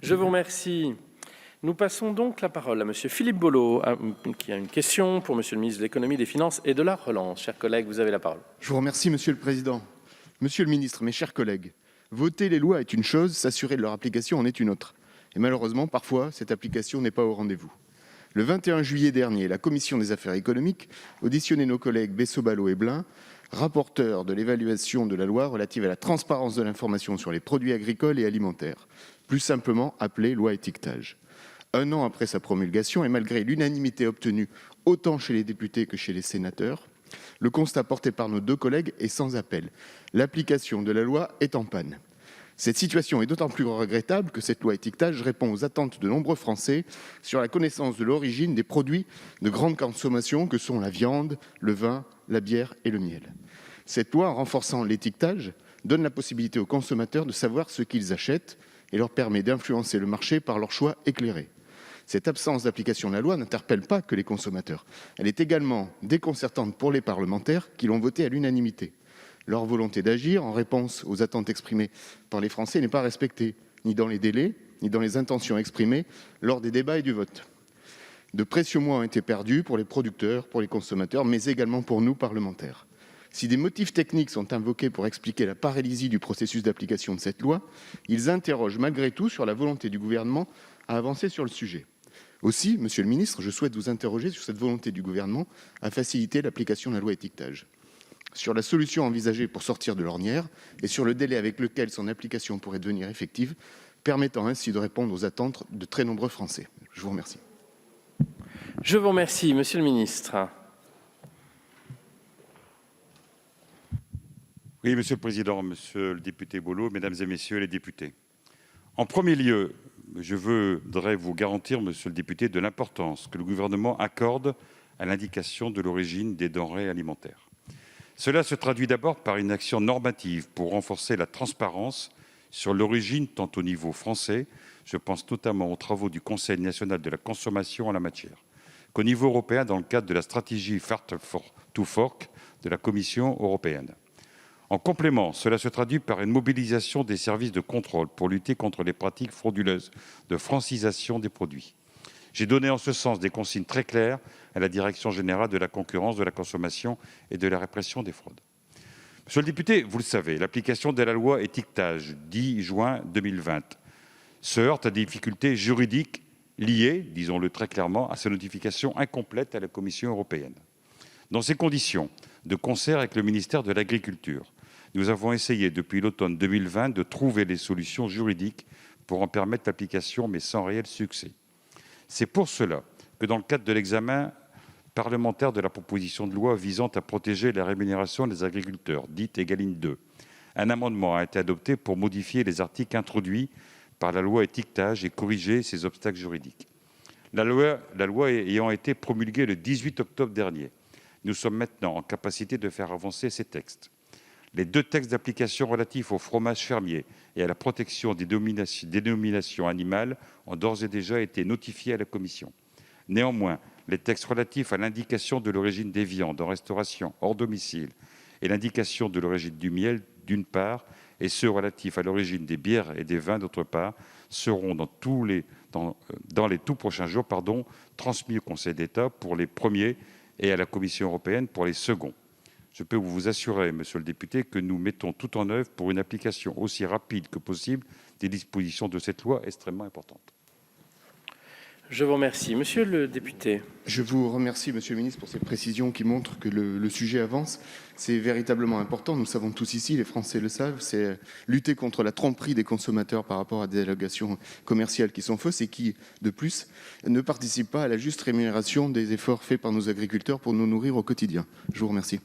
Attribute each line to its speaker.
Speaker 1: Je vous remercie. Nous passons donc la parole à Monsieur Philippe Bolo, qui a une question pour Monsieur le ministre de l'Économie, des Finances et de la Relance. Chers collègues, vous avez la parole.
Speaker 2: Je vous remercie, Monsieur le Président. Monsieur le ministre, mes chers collègues, voter les lois est une chose, s'assurer de leur application en est une autre. Et malheureusement, parfois, cette application n'est pas au rendez-vous. Le 21 juillet dernier, la Commission des affaires économiques auditionnait nos collègues Bessot-Ballot et Blin, rapporteurs de l'évaluation de la loi relative à la transparence de l'information sur les produits agricoles et alimentaires, plus simplement appelée loi étiquetage. Un an après sa promulgation et malgré l'unanimité obtenue autant chez les députés que chez les sénateurs, le constat porté par nos deux collègues est sans appel. L'application de la loi est en panne. Cette situation est d'autant plus regrettable que cette loi étiquetage répond aux attentes de nombreux Français sur la connaissance de l'origine des produits de grande consommation que sont la viande, le vin, la bière et le miel. Cette loi, en renforçant l'étiquetage, donne la possibilité aux consommateurs de savoir ce qu'ils achètent et leur permet d'influencer le marché par leurs choix éclairés. Cette absence d'application de la loi n'interpelle pas que les consommateurs. Elle est également déconcertante pour les parlementaires qui l'ont votée à l'unanimité. Leur volonté d'agir en réponse aux attentes exprimées par les Français n'est pas respectée, ni dans les délais, ni dans les intentions exprimées lors des débats et du vote. De précieux mois ont été perdus pour les producteurs, pour les consommateurs, mais également pour nous, parlementaires. Si des motifs techniques sont invoqués pour expliquer la paralysie du processus d'application de cette loi, ils interrogent malgré tout sur la volonté du gouvernement à avancer sur le sujet. Aussi, Monsieur le ministre, je souhaite vous interroger sur cette volonté du gouvernement à faciliter l'application de la loi étiquetage, sur la solution envisagée pour sortir de l'ornière et sur le délai avec lequel son application pourrait devenir effective, permettant ainsi de répondre aux attentes de très nombreux Français. Je vous remercie.
Speaker 1: Je vous remercie, Monsieur le ministre.
Speaker 3: Oui, Monsieur le Président, Monsieur le député Bolo, Mesdames et Messieurs les députés. En premier lieu, je voudrais vous garantir, Monsieur le député, de l'importance que le gouvernement accorde à l'indication de l'origine des denrées alimentaires. Cela se traduit d'abord par une action normative pour renforcer la transparence sur l'origine, tant au niveau français, je pense notamment aux travaux du Conseil national de la consommation en la matière, qu'au niveau européen dans le cadre de la stratégie Farm to Fork de la Commission européenne. En complément, cela se traduit par une mobilisation des services de contrôle pour lutter contre les pratiques frauduleuses de francisation des produits. J'ai donné en ce sens des consignes très claires à la Direction générale de la concurrence, de la consommation et de la répression des fraudes. Monsieur le député, vous le savez, l'application de la loi étiquetage 10 juin 2020 se heurte à des difficultés juridiques liées, disons-le très clairement, à sa notification incomplète à la Commission européenne. Dans ces conditions, de concert avec le ministère de l'Agriculture, nous avons essayé depuis l'automne 2020 de trouver des solutions juridiques pour en permettre l'application, mais sans réel succès. C'est pour cela que dans le cadre de l'examen parlementaire de la proposition de loi visant à protéger la rémunération des agriculteurs, dite Égalim 2, un amendement a été adopté pour modifier les articles introduits par la loi étiquetage et corriger ces obstacles juridiques. La loi ayant été promulguée le 18 octobre dernier, nous sommes maintenant en capacité de faire avancer ces textes. Les deux textes d'application relatifs au fromage fermier et à la protection des dénominations animales ont d'ores et déjà été notifiés à la Commission. Néanmoins, les textes relatifs à l'indication de l'origine des viandes en restauration hors domicile et l'indication de l'origine du miel, d'une part, et ceux relatifs à l'origine des bières et des vins, d'autre part, seront dans les tout prochains jours transmis au Conseil d'État pour les premiers et à la Commission européenne pour les seconds. Je peux vous assurer, Monsieur le député, que nous mettons tout en œuvre pour une application aussi rapide que possible des dispositions de cette loi extrêmement importante.
Speaker 1: Je vous remercie. Monsieur le député.
Speaker 2: Je vous remercie, Monsieur le ministre, pour ces précisions qui montrent que le sujet avance. C'est véritablement important, nous le savons tous ici, les Français le savent, c'est lutter contre la tromperie des consommateurs par rapport à des allégations commerciales qui sont fausses et qui, de plus, ne participent pas à la juste rémunération des efforts faits par nos agriculteurs pour nous nourrir au quotidien. Je vous remercie.